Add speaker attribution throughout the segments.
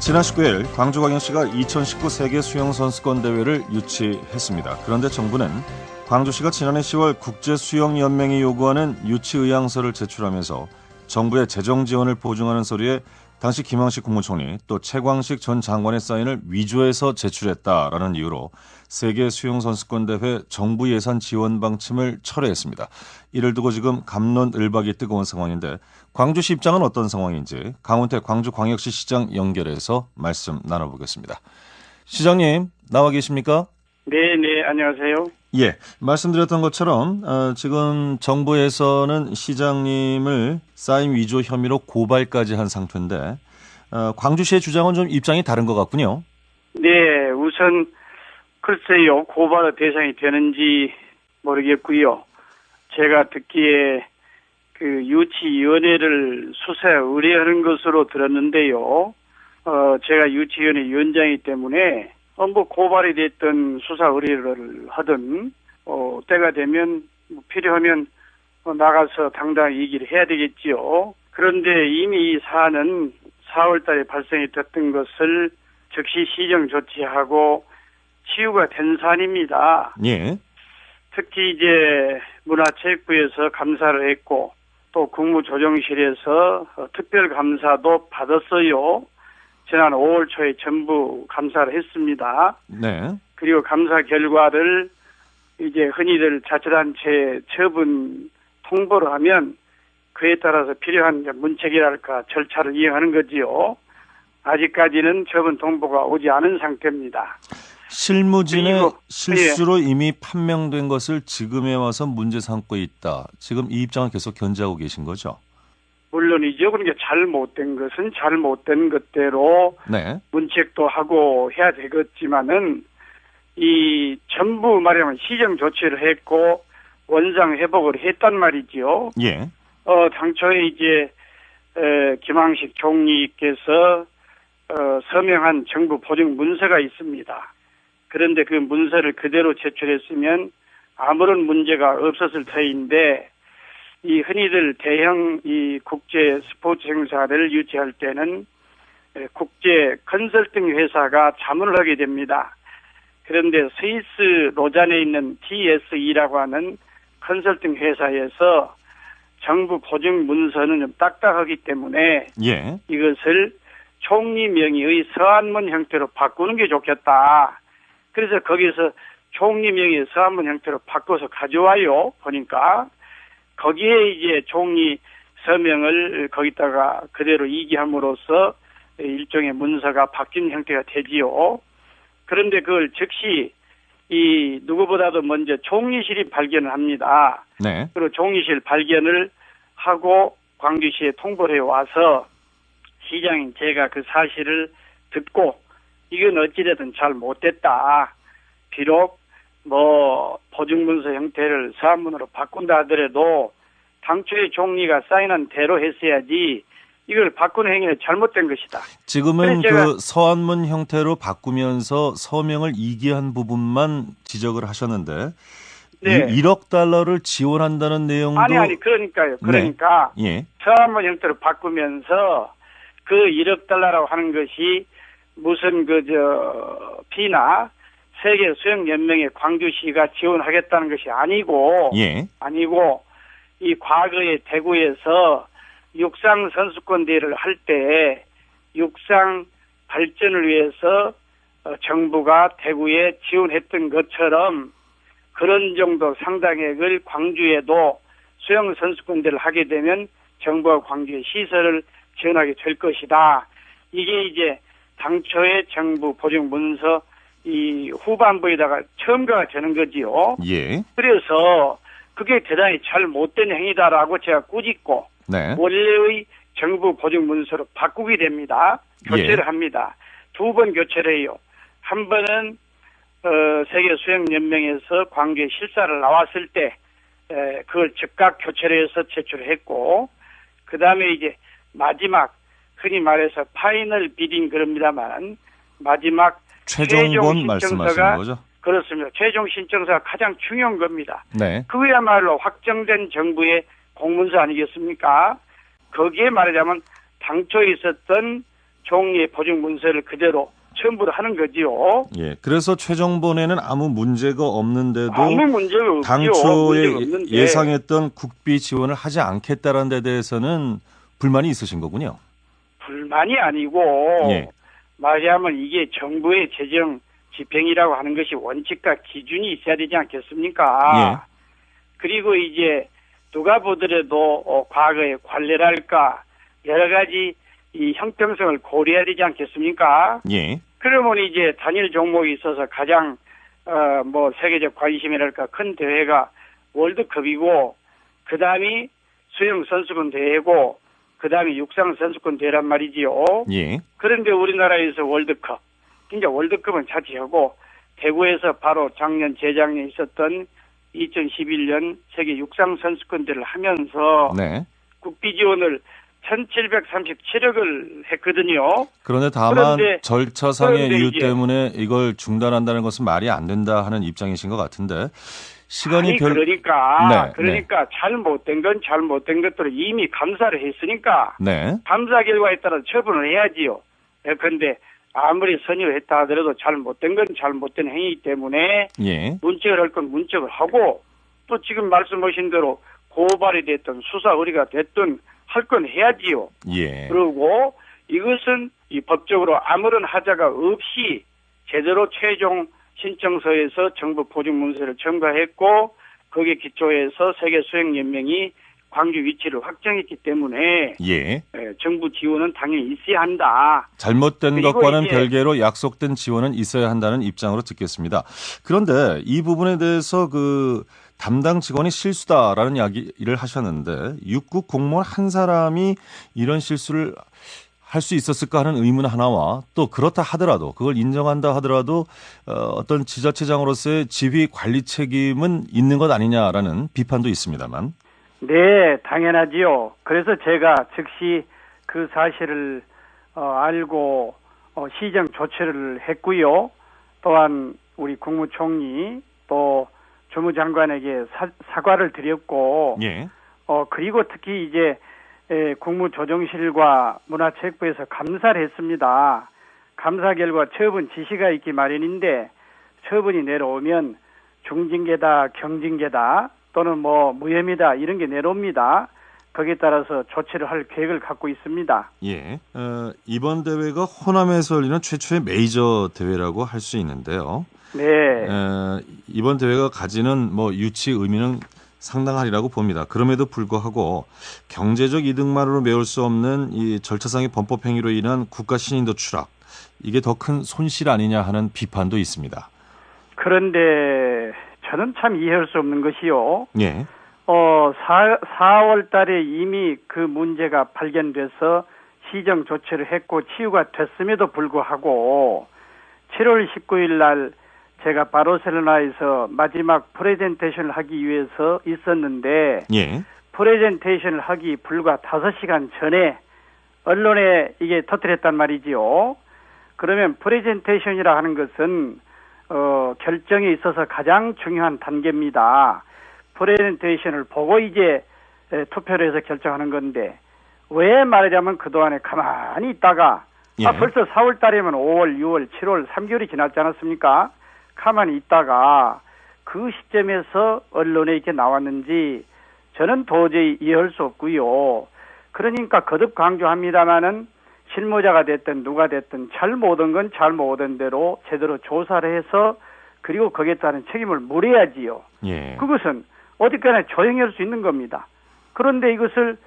Speaker 1: 지난 19일 광주광역시가 2019 세계 수영선수권 대회를 유치했습니다. 그런데 정부는 광주시가 지난해 10월 국제수영연맹이 요구하는 유치 의향서를 제출하면서 정부의 재정 지원을 보증하는 서류에 당시 김황식 국무총리 또 최광식 전 장관의 사인을 위조해서 제출했다라는 이유로 세계 수영선수권 대회 정부 예산 지원 방침을 철회했습니다. 이를 두고 지금 갑론을박이 뜨거운 상황인데 광주시 입장은 어떤 상황인지 강훈태 광주광역시 시장 연결해서 말씀 나눠보겠습니다. 시장님 나와 계십니까?
Speaker 2: 네, 안녕하세요.
Speaker 1: 예, 말씀드렸던 것처럼 지금 정부에서는 시장님을 사인 위조 혐의로 고발까지 한 상태인데 광주시의 주장은 좀 입장이 다른 것 같군요.
Speaker 2: 네, 우선 글쎄요, 고발 대상이 되는지 모르겠고요. 제가 듣기에 그 유치위원회를 수사에 의뢰하는 것으로 들었는데요. 제가 유치위원회 위원장이기 때문에 뭐 고발이 됐든 수사 의뢰를 하든 때가 되면 필요하면 나가서 당당히 얘기를 해야 되겠지요. 그런데 이미 이 사안은 4월 달에 발생이 됐던 것을 즉시 시정 조치하고 치유가 된 사안입니다.
Speaker 1: 예.
Speaker 2: 특히 이제 문화체육부에서 감사를 했고 또 국무조정실에서 특별감사도 받았어요. 지난 5월 초에 전부 감사를 했습니다.
Speaker 1: 네.
Speaker 2: 그리고 감사 결과를 이제 흔히들 자치단체 처분 통보를 하면 그에 따라서 필요한 문책이랄까 절차를 이행하는 거지요. 아직까지는 처분 통보가 오지 않은 상태입니다.
Speaker 1: 실무진의 실수로 이미 판명된 것을 지금에 와서 문제 삼고 있다. 지금 이 입장을 계속 견지하고 계신 거죠?
Speaker 2: 물론이죠. 그러니까 잘못된 것은 잘못된 것대로
Speaker 1: 네.
Speaker 2: 문책도 하고 해야 되겠지만은 이 전부 말하면 시정 조치를 했고 원상 회복을 했단 말이지요.
Speaker 1: 예.
Speaker 2: 당초에 이제 김황식 총리께서 서명한 정부 보증 문서가 있습니다. 그런데 그 문서를 그대로 제출했으면 아무런 문제가 없었을 터인데 이 흔히들 대형 이 국제 스포츠 행사를 유치할 때는 국제 컨설팅 회사가 자문을 하게 됩니다. 그런데 스위스 로잔에 있는 TSE라고 하는 컨설팅 회사에서 정부 보증 문서는 좀 딱딱하기 때문에
Speaker 1: 예.
Speaker 2: 이것을 총리 명의의 서한문 형태로 바꾸는 게 좋겠다. 그래서 거기서 총리 명의의 서한문 형태로 바꿔서 가져와요. 보니까 거기에 이제 총리 서명을 거기다가 그대로 이기함으로써 일종의 문서가 바뀐 형태가 되지요. 그런데 그걸 즉시 이 누구보다도 먼저 총리실이 발견을 합니다.
Speaker 1: 네.
Speaker 2: 그리고 총리실 발견을 하고 광주시에 통보를 해와서 시장인 제가 그 사실을 듣고 이건 어찌되든 잘 못됐다. 비록 보증문서 형태를 서한문으로 바꾼다 하더라도 당초에 총리가 사인한 대로 했어야지 이걸 바꾸는 행위는 잘못된 것이다.
Speaker 1: 지금은 그 서한문 형태로 바꾸면서 서명을 이기한 부분만 지적을 하셨는데
Speaker 2: 네.
Speaker 1: 1억 달러를 지원한다는 내용도
Speaker 2: 아니 그러니까요. 그러니까
Speaker 1: 네. 예.
Speaker 2: 서한문 형태로 바꾸면서 그 1억 달러라고 하는 것이 무슨 피나 세계 수영연맹의 광주시가 지원하겠다는 것이 아니고
Speaker 1: 예.
Speaker 2: 이 과거에 대구에서 육상 선수권 대회를 할 때 육상 발전을 위해서 정부가 대구에 지원했던 것처럼 그런 정도 상당액을 광주에도 수영 선수권 대회를 하게 되면 정부가 광주에 시설을 지원하게 될 것이다. 이게 이제 당초의 정부 보증 문서 이 후반부에다가 첨가가 되는 거지요.
Speaker 1: 예.
Speaker 2: 그래서 그게 대단히 잘 못된 행위다라고 제가 꾸짖고
Speaker 1: 네.
Speaker 2: 원래의 정부 보증 문서로 바꾸게 됩니다. 교체를 합니다. 2번 교체를 해요. 한 번은 세계 수영연맹에서 광주에 실사를 나왔을 때 그걸 즉각 교체를 해서 제출했고 그 다음에 이제 마지막 흔히 말해서 파이널 비딩 그럽니다만 마지막
Speaker 1: 최종본 말씀하시는 거죠?
Speaker 2: 그렇습니다. 최종 신청서가 가장 중요한 겁니다.
Speaker 1: 네.
Speaker 2: 그야말로 확정된 정부의 공문서 아니겠습니까? 거기에 말하자면 당초에 있었던 총리의 보증 문서를 그대로 첨부를 하는 거지요.
Speaker 1: 예. 그래서 최종본에는 아무 문제가 없는데도
Speaker 2: 아무 문제가 없지요.
Speaker 1: 당초에
Speaker 2: 문제가 없는데.
Speaker 1: 예상했던 국비 지원을 하지 않겠다는 데 대해서는 불만이 있으신 거군요.
Speaker 2: 불만이 아니고
Speaker 1: 예.
Speaker 2: 말하자면 이게 정부의 재정 집행이라고 하는 것이 원칙과 기준이 있어야 되지 않겠습니까?
Speaker 1: 예.
Speaker 2: 그리고 이제 누가 보더라도 과거의 관례랄까 여러 가지 이 형평성을 고려해야 되지 않겠습니까?
Speaker 1: 예.
Speaker 2: 그러면 이제 단일 종목이 있어서 가장 뭐 세계적 관심이랄까 큰 대회가 월드컵이고 그 다음이 수영 선수권 대회고 그 다음에 육상 선수권 대회란 말이지요.
Speaker 1: 예.
Speaker 2: 그런데 우리나라에서 월드컵, 그러니까 월드컵은 자체하고 대구에서 바로 작년 재작년에 있었던 2011년 세계 육상 선수권 대회를 하면서
Speaker 1: 네.
Speaker 2: 국비 지원을 1,737억을 했거든요.
Speaker 1: 그런데 다만
Speaker 2: 그런데
Speaker 1: 절차상의 이유
Speaker 2: 이제
Speaker 1: 때문에 이걸 중단한다는 것은 말이 안 된다 하는 입장이신 것 같은데 시간이
Speaker 2: 아니,
Speaker 1: 별
Speaker 2: 그러니까
Speaker 1: 네.
Speaker 2: 잘못된 건 잘못된 것들을 이미 감사를 했으니까
Speaker 1: 네.
Speaker 2: 감사 결과에 따라 처분을 해야지요. 그런데 아무리 선의를 했다 하더라도 잘못된 건 잘못된 행위이기 때문에
Speaker 1: 예.
Speaker 2: 문책을 할 건 문책을 하고 또 지금 말씀하신 대로 고발이 됐든 수사 의뢰가 됐든 할 건 해야지요.
Speaker 1: 예.
Speaker 2: 그리고 이것은 이 법적으로 아무런 하자가 없이 제대로 최종 신청서에서 정부 보증 문서를 첨가했고 거기에 기초해서 세계수영연맹이 광주 위치를 확정했기 때문에
Speaker 1: 예.
Speaker 2: 정부 지원은 당연히 있어야 한다.
Speaker 1: 잘못된
Speaker 2: 그리고
Speaker 1: 것과는
Speaker 2: 이제
Speaker 1: 별개로 약속된 지원은 있어야 한다는 입장으로 듣겠습니다. 그런데 이 부분에 대해서 그 담당 직원이 실수다라는 이야기를 하셨는데 육국 공무원 한 사람이 이런 실수를 할 수 있었을까 하는 의문 하나와 또 그렇다 하더라도 그걸 인정한다 하더라도 어떤 지자체장으로서의 지휘 관리 책임은 있는 것 아니냐라는 비판도 있습니다만.
Speaker 2: 네, 당연하지요. 그래서 제가 즉시 그 사실을 알고 시정 조치를 했고요. 또한 우리 국무총리 또 주무장관에게 사과를 드렸고,
Speaker 1: 예.
Speaker 2: 그리고 특히 이제 국무조정실과 문화체육부에서 감사를 했습니다. 감사 결과 처분 지시가 있기 마련인데 처분이 내려오면 중징계다, 경징계다 또는 뭐 무혐의다 이런 게 내려옵니다. 거기에 따라서 조치를 할 계획을 갖고 있습니다.
Speaker 1: 예. 이번 대회가 호남에서 열리는 최초의 메이저 대회라고 할 수 있는데요.
Speaker 2: 네.
Speaker 1: 이번 대회가 가지는 뭐 유치 의미는 상당하리라고 봅니다. 그럼에도 불구하고 경제적 이득만으로 메울 수 없는 이 절차상의 범법 행위로 인한 국가 신인도 추락, 이게 더 큰 손실 아니냐 하는 비판도 있습니다.
Speaker 2: 그런데 저는 참 이해할 수 없는 것이요.
Speaker 1: 예.
Speaker 2: 4월 달에 이미 그 문제가 발견돼서 시정 조치를 했고 치유가 됐음에도 불구하고 7월 19일 날 제가 바르셀로나에서 마지막 프레젠테이션을 하기 위해서 있었는데
Speaker 1: 예.
Speaker 2: 프레젠테이션을 하기 불과 5시간 전에 언론에 이게 터뜨렸단 말이지요. 그러면 프레젠테이션이라 하는 것은 결정에 있어서 가장 중요한 단계입니다. 프레젠테이션을 보고 이제 투표를 해서 결정하는 건데 왜 말하자면 그동안에 가만히 있다가
Speaker 1: 예.
Speaker 2: 벌써 4월 달이면 5월, 6월, 7월 3개월이 지났지 않았습니까? 가만히 있다가 그 시점에서 언론에 이렇게 나왔는지 저는 도저히 이해할 수 없고요. 그러니까 거듭 강조합니다마는 실무자가 됐든 누가 됐든 잘못한 건 잘못한 대로 제대로 조사를 해서 그리고 거기에 따른 책임을 물어야지요.
Speaker 1: 예.
Speaker 2: 그것은 어디까지나 조용히 할 수 있는 겁니다. 그런데 이것을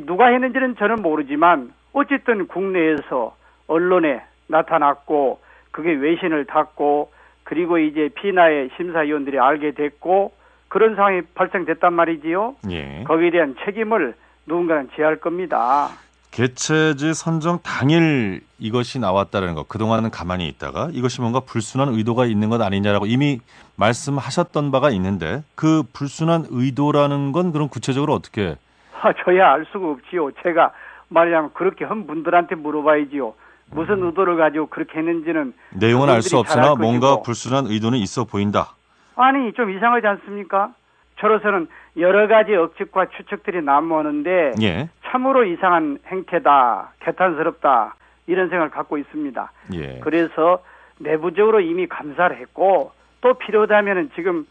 Speaker 2: 누가 했는지는 저는 모르지만 어쨌든 국내에서 언론에 나타났고 그게 외신을 탔고 그리고 이제 피나의 심사위원들이 알게 됐고 그런 상황이 발생됐단 말이지요.
Speaker 1: 예.
Speaker 2: 거기에 대한 책임을 누군가는 져야 할 겁니다.
Speaker 1: 개최지 선정 당일 이것이 나왔다는 것, 그동안은 가만히 있다가 이것이 뭔가 불순한 의도가 있는 것 아니냐라고 이미 말씀하셨던 바가 있는데 그 불순한 의도라는 건 그럼 구체적으로 어떻게?
Speaker 2: 저야 알 수가 없지요. 제가 말하자면 그렇게 한 분들한테 물어봐야지요. 무슨 의도를 가지고 그렇게 했는지는
Speaker 1: 내용은 알 수
Speaker 2: 그분들이 잘
Speaker 1: 없으나
Speaker 2: 알
Speaker 1: 뭔가
Speaker 2: 것이고.
Speaker 1: 불순한 의도는 있어 보인다.
Speaker 2: 아니 좀 이상하지 않습니까? 저로서는 여러 가지 억측과 추측들이 난무하는데
Speaker 1: 예.
Speaker 2: 참으로 이상한 행태다, 개탄스럽다 이런 생각을 갖고 있습니다.
Speaker 1: 예.
Speaker 2: 그래서 내부적으로 이미 감사를 했고 또 필요하다면은 지금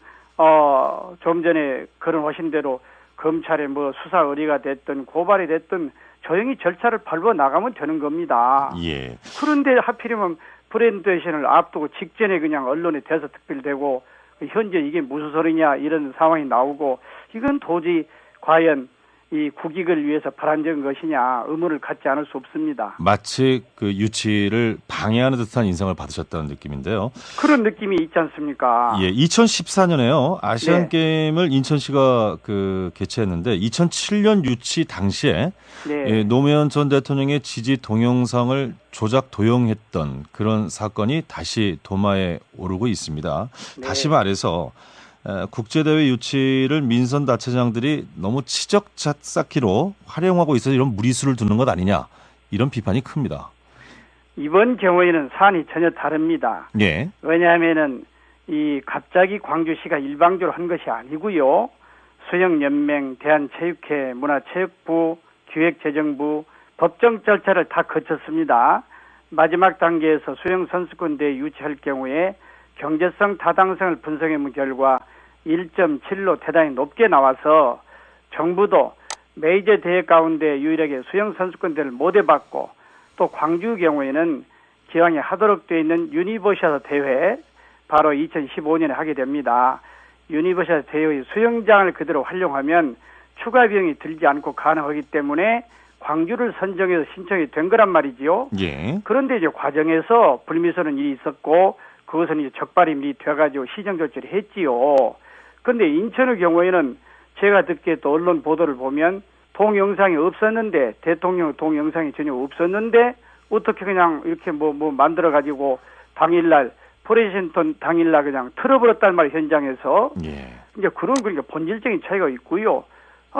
Speaker 2: 좀 전에 거론하신 대로 검찰에 뭐 수사 의뢰가 됐든 고발이 됐든 조용히 절차를 밟아 나가면 되는 겁니다.
Speaker 1: 예.
Speaker 2: 그런데 하필이면 브랜드신을 앞두고 직전에 그냥 언론에 대서특필되고 현재 이게 무슨 소리냐 이런 상황이 나오고 이건 도저히 과연 이 국익을 위해서 바람직한 것이냐 의문을 갖지 않을 수 없습니다.
Speaker 1: 마치 그 유치를 방해하는 듯한 인상을 받으셨다는 느낌인데요.
Speaker 2: 그런 느낌이 있지 않습니까?
Speaker 1: 예, 2014년에요. 아시안
Speaker 2: 네.
Speaker 1: 게임을 인천시가 개최했는데 2007년 유치 당시에
Speaker 2: 네.
Speaker 1: 예, 노무현 전 대통령의 지지 동영상을 조작 도용했던 그런 사건이 다시 도마에 오르고 있습니다.
Speaker 2: 네.
Speaker 1: 다시 말해서 국제대회 유치를 민선다체장들이 너무 치적자 쌓기로 활용하고 있어서 이런 무리수를 두는 것 아니냐 이런 비판이 큽니다.
Speaker 2: 이번 경우에는 사안이 전혀 다릅니다.
Speaker 1: 예.
Speaker 2: 왜냐하면은 이 갑자기 광주시가 일방적으로 한 것이 아니고요. 수영연맹, 대한체육회, 문화체육부, 기획재정부, 법정 절차를 다 거쳤습니다. 마지막 단계에서 수영선수권대회 유치할 경우에 경제성, 타당성을 분석해본 결과 1.7로 대단히 높게 나와서 정부도 메이저 대회 가운데 유일하게 수영선수권대회를 못 해봤고 또 광주 경우에는 기왕에 하도록 되어 있는 유니버시아드 대회 바로 2015년에 하게 됩니다. 유니버시아드 대회의 수영장을 그대로 활용하면 추가 비용이 들지 않고 가능하기 때문에 광주를 선정해서 신청이 된 거란 말이지요.
Speaker 1: 예.
Speaker 2: 그런데 이제 과정에서 불미스러운 일이 있었고 그것은 이제 적발이 미리 돼가지고 시정 조치를 했지요. 그런데 인천의 경우에는 제가 듣기에 또 언론 보도를 보면 동영상이 없었는데 대통령 동영상이 전혀 없었는데 어떻게 그냥 이렇게 뭐 만들어가지고 당일날 프레젠턴 당일날 그냥 틀어버렸단 말이에요 현장에서.
Speaker 1: 예.
Speaker 2: 이제 그런 그러니까 본질적인 차이가 있고요.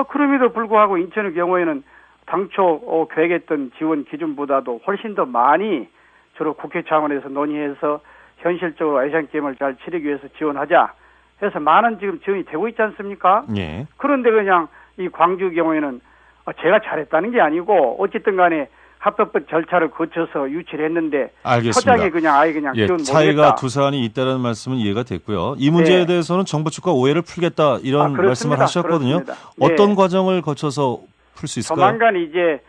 Speaker 2: 그럼에도 불구하고 인천의 경우에는 당초 계획했던 지원 기준보다도 훨씬 더 많이 주로 국회 차원에서 논의해서 현실적으로 아시안게임을 잘 치르기 위해서 지원하자 해서 많은 지금 지원이 되고 있지 않습니까?
Speaker 1: 예.
Speaker 2: 그런데 그냥 이 광주 경우에는 제가 잘했다는 게 아니고 어쨌든 간에 합법적 절차를 거쳐서 유치를 했는데
Speaker 1: 알겠습니다.
Speaker 2: 서장이 그냥 아예 그냥
Speaker 1: 예,
Speaker 2: 지원
Speaker 1: 차이가
Speaker 2: 못했다.
Speaker 1: 두 사안이 있다는 말씀은 이해가 됐고요. 이 문제에
Speaker 2: 네.
Speaker 1: 대해서는 정부 측과 오해를 풀겠다 이런
Speaker 2: 그렇습니다.
Speaker 1: 말씀을 하셨거든요.
Speaker 2: 그렇습니다.
Speaker 1: 어떤
Speaker 2: 네.
Speaker 1: 과정을 거쳐서 풀 수 있을까요?
Speaker 2: 조만간 이제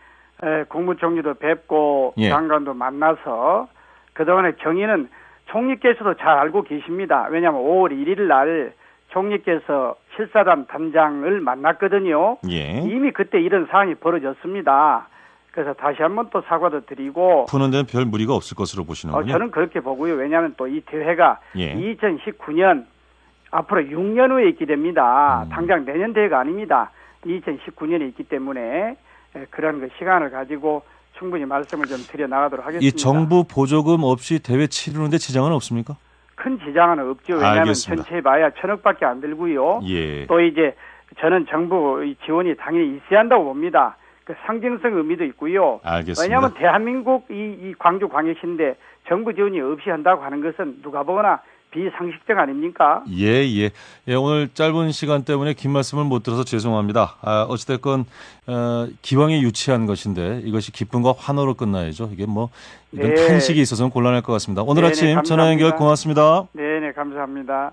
Speaker 2: 국무총리도 뵙고
Speaker 1: 예.
Speaker 2: 장관도 만나서 그동안의 경위는 총리께서도 잘 알고 계십니다. 왜냐하면 5월 1일 날 총리께서 실사단 단장을 만났거든요.
Speaker 1: 예.
Speaker 2: 이미 그때 이런 상황이 벌어졌습니다. 그래서 다시 한번 또 사과도 드리고
Speaker 1: 푸는 데는 별 무리가 없을 것으로 보시는군요.
Speaker 2: 저는 그렇게 보고요. 왜냐하면 또 이 대회가
Speaker 1: 예.
Speaker 2: 2019년 앞으로 6년 후에 있게 됩니다. 당장 내년 대회가 아닙니다. 2019년에 있기 때문에 그런 그 시간을 가지고 충분히 말씀을 좀 드려 나가도록 하겠습니다.
Speaker 1: 이 정부 보조금 없이 대회 치르는데 지장은 없습니까?
Speaker 2: 큰 지장은 없죠. 왜냐하면
Speaker 1: 알겠습니다.
Speaker 2: 전체 봐야 1,000억밖에 안 들고요.
Speaker 1: 예.
Speaker 2: 또 이제 저는 정부 지원이 당연히 있어야 한다고 봅니다. 그 상징성 의미도 있고요.
Speaker 1: 알겠습니다.
Speaker 2: 왜냐하면 대한민국 이 광주 광역시인데 정부 지원이 없이 한다고 하는 것은 누가 보거나 비상식적 아닙니까?
Speaker 1: 예. 오늘 짧은 시간 때문에 긴 말씀을 못 들어서 죄송합니다. 어찌됐건 기왕에 유치한 것인데 이것이 기쁨과 환호로 끝나야죠. 이게 이건
Speaker 2: 네.
Speaker 1: 탄식이 있어서는 곤란할 것 같습니다. 오늘
Speaker 2: 네네,
Speaker 1: 아침
Speaker 2: 감사합니다.
Speaker 1: 전화 연결 고맙습니다.
Speaker 2: 네, 감사합니다.